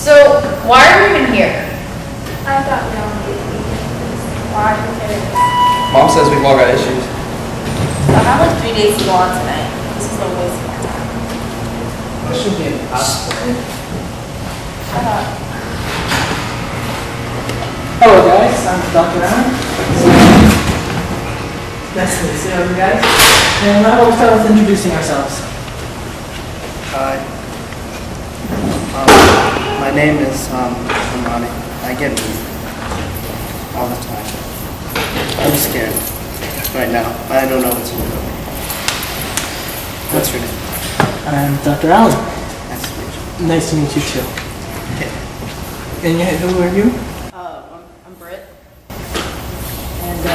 So, why are we even here? I thought we all needed to be here. Why are we here? Mom says we've all got issues. I have like 3 days to go on tonight. This is no waste of my time. That should be impossible. Shut up. Hello guys, I'm Dr. Allen. Nice to see you guys. And I will start with introducing ourselves. Hi. My name is Amani. I get beat all the time. I'm scared right now. I don't know what to do. What's your name? I'm Dr. Allen. Nice to meet you. Nice to meet you too. Okay. And who are you? I'm Britt. And I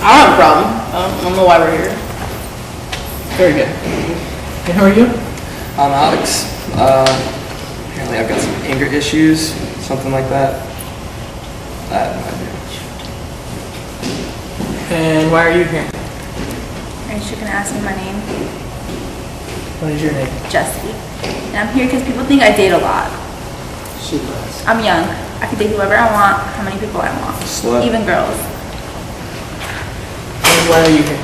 don't have a problem. I don't know why we're here. very good. And who are you? I'm Alex. Apparently I've got some anger issues, something like that. I have no idea. And why are you here? Aren't you gonna ask me my name? What is your name? Jessie. And I'm here because people think I date a lot. She does. I'm young. I can date whoever I want, how many people I want. Slut. Even girls. And why are you here?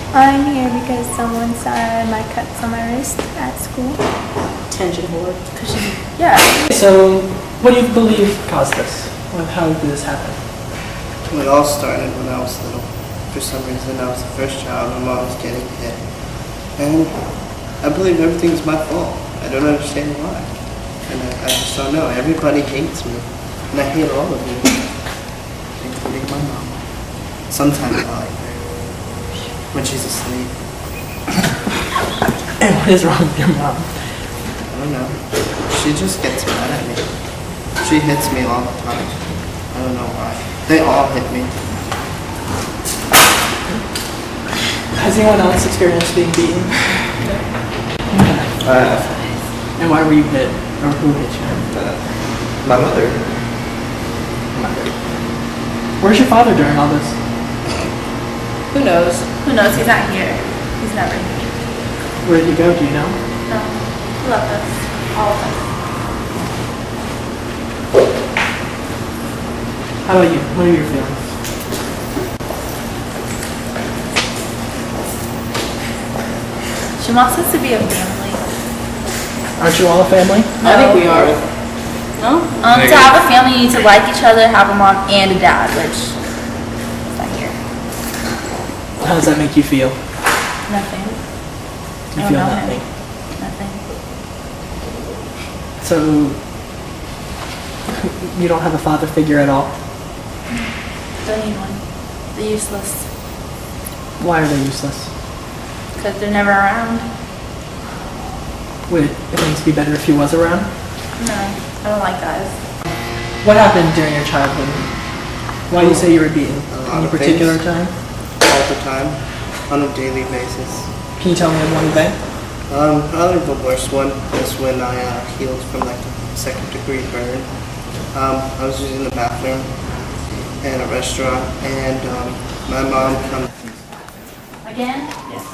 I'm here because someone saw my cuts on my wrist at school. Attention whore. Yeah. So, what do you believe caused this? How did this happen? It all started when I was little. For some reason, I was the first child. My mom was getting hit. And I believe everything's my fault. I don't understand why. And I just don't know. Everybody hates me. And I hate all of you. Including my mom. Sometimes I like her. When she's asleep. And what is wrong with your mom? I don't know. She just gets mad at me. She hits me all the time. I don't know why. They all hit me. Has anyone else experienced being beaten? And why were you hit? Or who hit you? My mother. Where's your father during all this? Who knows? Who knows? He's not here. He's never here. Where did he go? Do you know? No. He left us. All of us. How about you? What are your feelings? She wants us to be a family. Aren't you all a family? I think we are. No? To have a family, you need to like each other, have a mom and a dad, which is not here. How does that make you feel? Nothing. You I don't feel know nothing. him. Nothing. So, you don't have a father figure at all? Don't need one. They're useless. Why are they useless? Because they're never around. Would things be better if he was around? No, I don't like guys. What happened during your childhood? Why do you say you were beaten? A lot Any of particular things. time? All the time. On a daily basis. Can you tell me of one event? Probably the worst one was when I healed from like a second-degree burn. I was using the bathroom in a restaurant, and my mom comes. Again? Yes.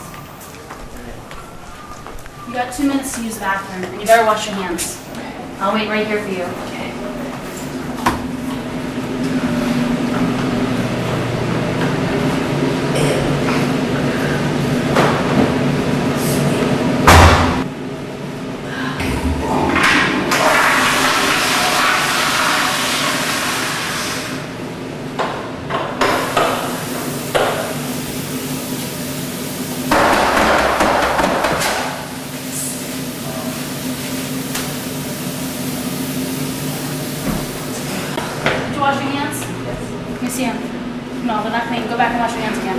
You got 2 minutes to use the bathroom, and you better wash your hands. I'll wait right here for you. Okay. Did you wash your hands? Yes. Let me see them. No, they're not clean. Go back and wash your hands again.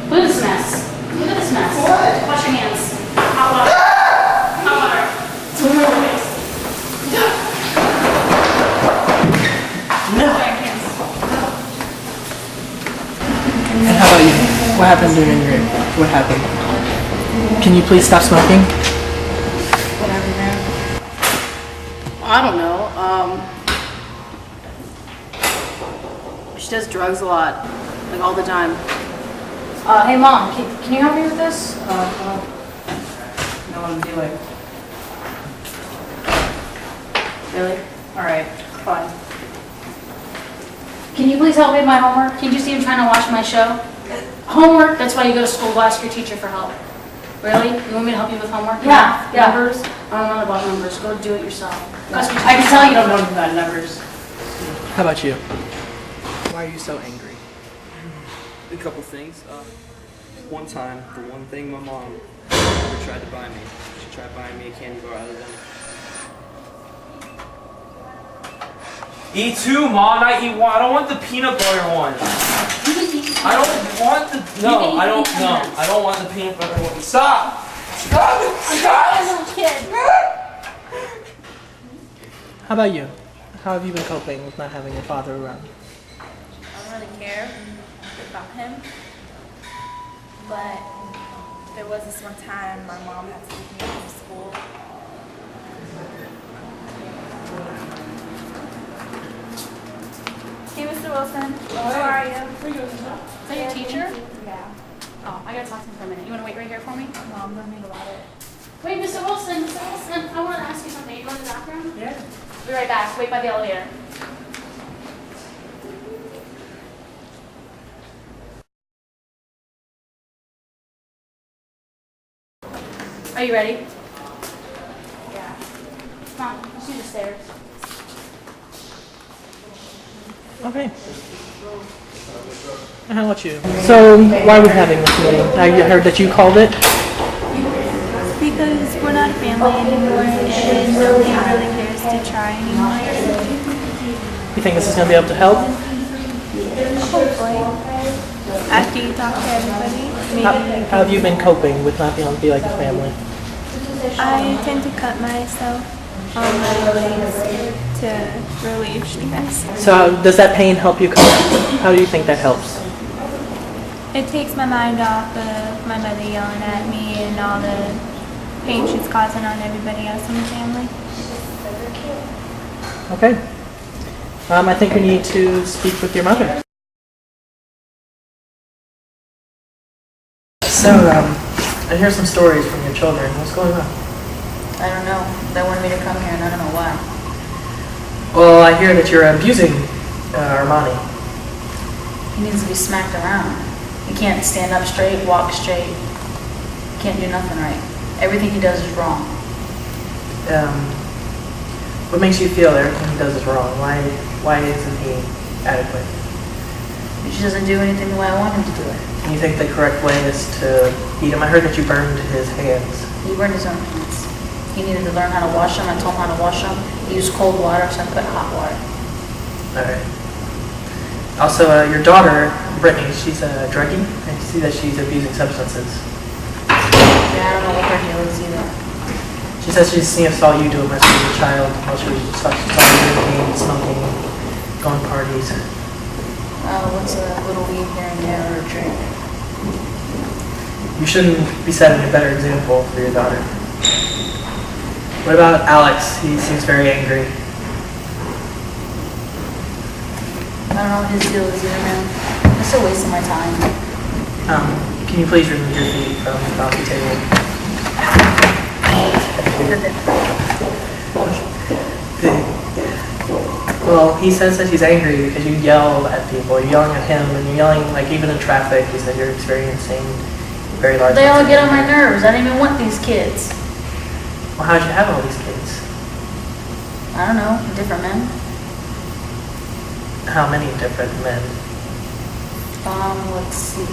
Look at this mess. Look at this mess. What? Wash your hands. Hot water. Hot water. No. Wash your hands. And how about you? What happened during your... What happened? Can you please stop smoking? Whatever, man. I don't know. She does drugs a lot, like all the time. Hey mom, can you help me with this? I know what I'm doing. Really? All right, fine. Can you please help me with my homework? Can't you see I'm trying to watch my show? Homework, that's why you go to school, go ask your teacher for help. Really? You want me to help you with homework? Yeah. Numbers? I don't know about numbers, go do it yourself. I I can tell you don't know about numbers. How about you? Why are you so angry? A couple things. One time, the one thing my mom ever tried to buy me, she tried buying me a candy bar other than. Eat two, Mom. I eat one. I don't want the peanut butter one. I don't want the. No, I don't. No, I don't want the peanut butter one. Stop! Stop it! Stop! How about you? How have you been coping with not having your father around? I don't really care about him, but there was this one time my mom had to leave me from school. Hey, Mr. Wilson. How are you? Is that your teacher? Yeah. Oh, I gotta talk to him for a minute. You wanna wait right here for me? Mom, don't think about it. Wait, Mr. Wilson, I wanna ask you something. You go to the bathroom? Yeah. Be right back. Wait by the elevator. Are you ready? Yeah. Come on, let's do the stairs. Okay. And how about you? So, why are we having this meeting? I heard that you called it. Because we're not a family anymore and nobody really cares to try anymore. You think this is going to be able to help? Hopefully. After you talk to everybody, maybe. How have you been coping with not being able to be like a family? I tend to cut myself on my ways to relieve stress. So, does that pain help you cope? How do you think that helps? It takes my mind off of my mother yelling at me and all the pain she's causing on everybody else in the family. Okay. I think we need to speak with your mother. So, I hear some stories from your children. What's going on? I don't know. They wanted me to come here and I don't know why. Well, I hear that you're abusing Armani. He needs to be smacked around. He can't stand up straight, walk straight. He can't do nothing right. Everything he does is wrong. What makes you feel that everything he does is wrong? Why isn't he adequate? He doesn't do anything the way I want him to do it. And you think the correct way is to beat him? I heard that you burned his hands. He burned his own hands. He needed to learn how to wash them. I told him how to wash them. He used cold water, so I put hot water. Alright. Also, your daughter, Brittany, she's a druggie. I see that she's abusing substances. Yeah, I don't know what her deal is either. She says she's seen us all you do it when she was a child. While she saw you drinking, smoking, going to parties. What's a little weed here and there or a drink? You shouldn't be setting a better example for your daughter. What about Alex? He seems very angry. I don't know what his deal is either, man. I'm still wasting my time. Can you please remove your feet from the coffee table? Well, he says that he's angry because you yell at people. You're yelling at him, and you're yelling, like, even in traffic. He said you're experiencing very large... They all get on my nerves. I don't even want these kids. Well, how'd you have all these kids? I don't know, different men. How many different men? Let's see.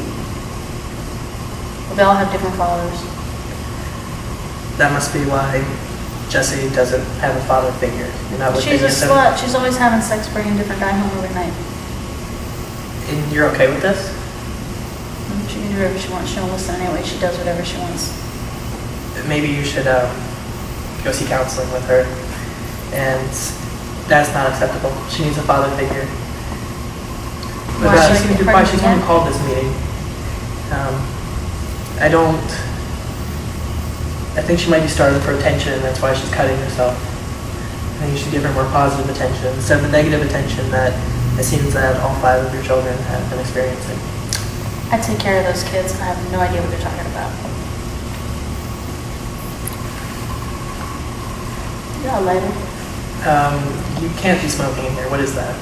Well, they all have different fathers. That must be why Jessie doesn't have a father figure. You're not with She's a any of them. slut. She's always having sex, bringing different guy home every night. And you're okay with this? She can do whatever she wants. She don't listen anyway. She does whatever she wants. Maybe you should go see counseling with her. And that's not acceptable. She needs a father figure. Why should I get Why pregnant she's again? going to call this meeting. I think she might be starving for attention, and that's why she's cutting herself. I think you should give her more positive attention instead of the negative attention that it seems that all 5 of your children have been experiencing. I take care of those kids. I have no idea what they're talking about. Yeah, later. You can't be smoking in here. What is that?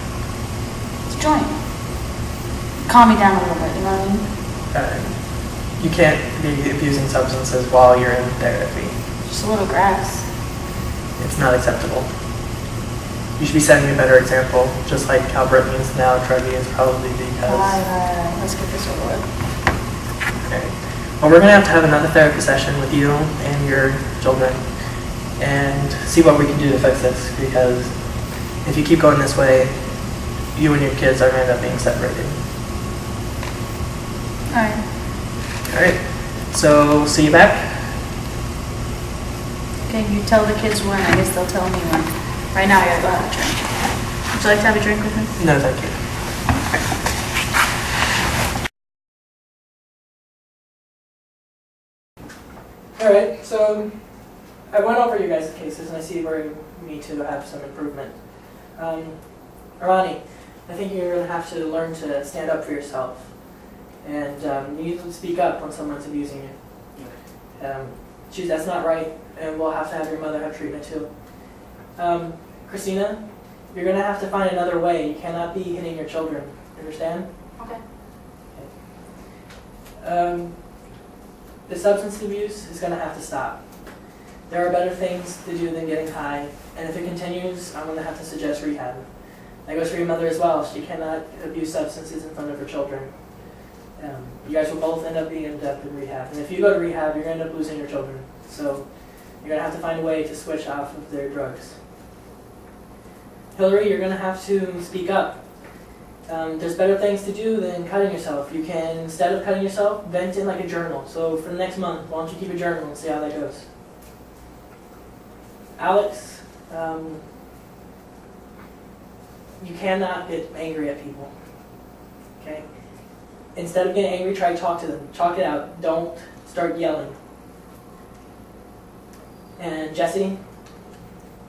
It's a joint. Calm me down a little bit, you know what I mean? You can't be abusing substances while you're in therapy. Just a little grass. It's not acceptable. You should be setting a better example, just like how Britt means now drug use probably because... Alright, let's get this over with. Okay. Well, we're going to have another therapy session with you and your children and see what we can do to fix this, because if you keep going this way, you and your kids are going to end up being separated. Alright. Alright, so see you back. Okay, you tell the kids when, I guess they'll tell me when. Right now, I gotta go have a drink. Would you like to have a drink with me? No, thank you. Alright, so I went over you guys' cases and I see where you need to have some improvement. Arani, I think you're going to have to learn to stand up for yourself. And you need to speak up when someone's abusing you. That's not right, and we'll have to have your mother have treatment too. Christina, you're going to have to find another way. You cannot be hitting your children. Understand? Okay. The substance abuse is going to have to stop. There are better things to do than getting high, and if it continues, I'm going to have to suggest rehab. That goes for your mother as well. She cannot abuse substances in front of her children. You guys will both end up being in rehab, and if you go to rehab, you're going to end up losing your children. So you're going to have to find a way to switch off of their drugs. Hillary, you're going to have to speak up. There's better things to do than cutting yourself. You can, instead of cutting yourself, vent in like a journal. So for the next month, why don't you keep a journal and see how that goes. Alex, you cannot get angry at people. Okay? Instead of getting angry, try to talk to them. Talk it out. Don't start yelling. And Jesse,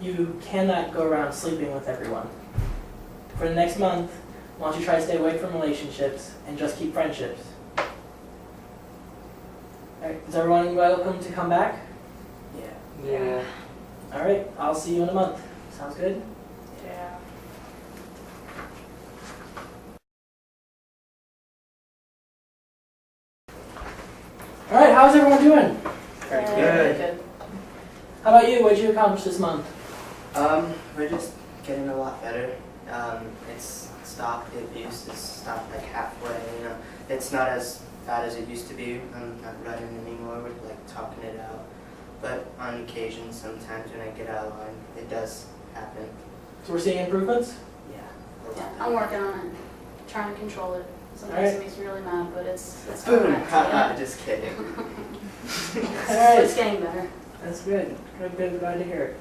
you cannot go around sleeping with everyone. For the next month, why don't you try to stay away from relationships and just keep friendships? Alright, is everyone welcome to come back? Yeah. Alright, I'll see you in a month. Sounds good? Yeah. Alright, how's everyone doing? Very Good. How about you? What did you accomplish this month? We're just getting a lot better. It's stopped, the abuse is stopped like halfway, you know. It's not as bad as it used to be. I'm not running anymore, we're like talking it out. But on occasion, sometimes when I get out of line, it does happen. So we're seeing improvements? Yeah. Yeah, I'm working on it. Trying to control it. Sometimes Alright. it makes me really mad, but it's Boom! not Haha, just kidding. Alright, It's getting better. that's good. Good, glad to hear it.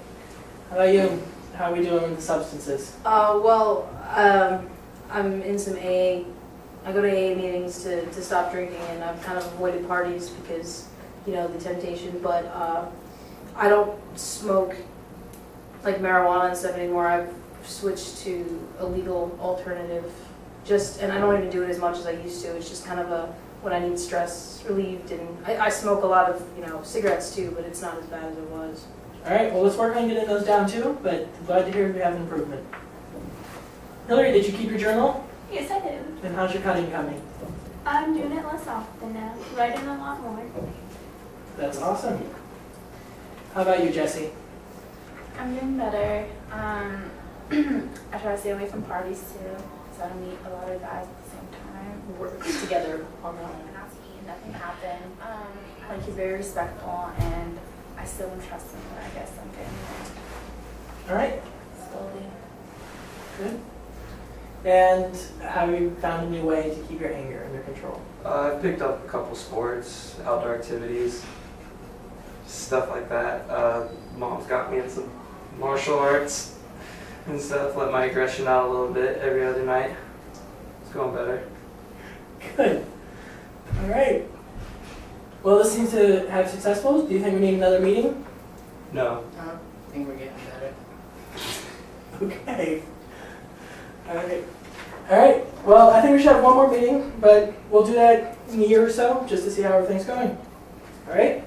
How about you? How are we doing with the substances? I'm in some AA. I go to AA meetings to stop drinking, and I've kind of avoided parties because, you know, the temptation. But I don't smoke like marijuana and stuff anymore. I've switched to a legal alternative. And I don't even do it as much as I used to. It's just kind of when I need stress relieved, and I smoke a lot of, you know, cigarettes too, but it's not as bad as it was. Alright, well let's work on getting those down too, but glad to hear we have improvement. Hillary, did you keep your journal? Yes, I do. And how's your cutting coming? I'm doing it less often now, writing a lot more. That's awesome. How about you, Jesse? I'm doing better. I try to stay away from parties too, so I don't meet a lot of guys at the same time. We work together on that. Nothing happened. Like, you're very respectful, and I still am trusting, but I guess I'm getting Alright, there slowly. good. And have you found a new way to keep your anger under control? I've picked up a couple sports, outdoor activities, stuff like that. Mom's got me in some martial arts and stuff. Let my aggression out a little bit every other night. It's going better. Good. Alright. Well, this seems to have successful. Do you think we need another meeting? No. I think we're getting better. Okay. Alright. Alright. Well, I think we should have one more meeting, but we'll do that in a year or so just to see how everything's going. Alright?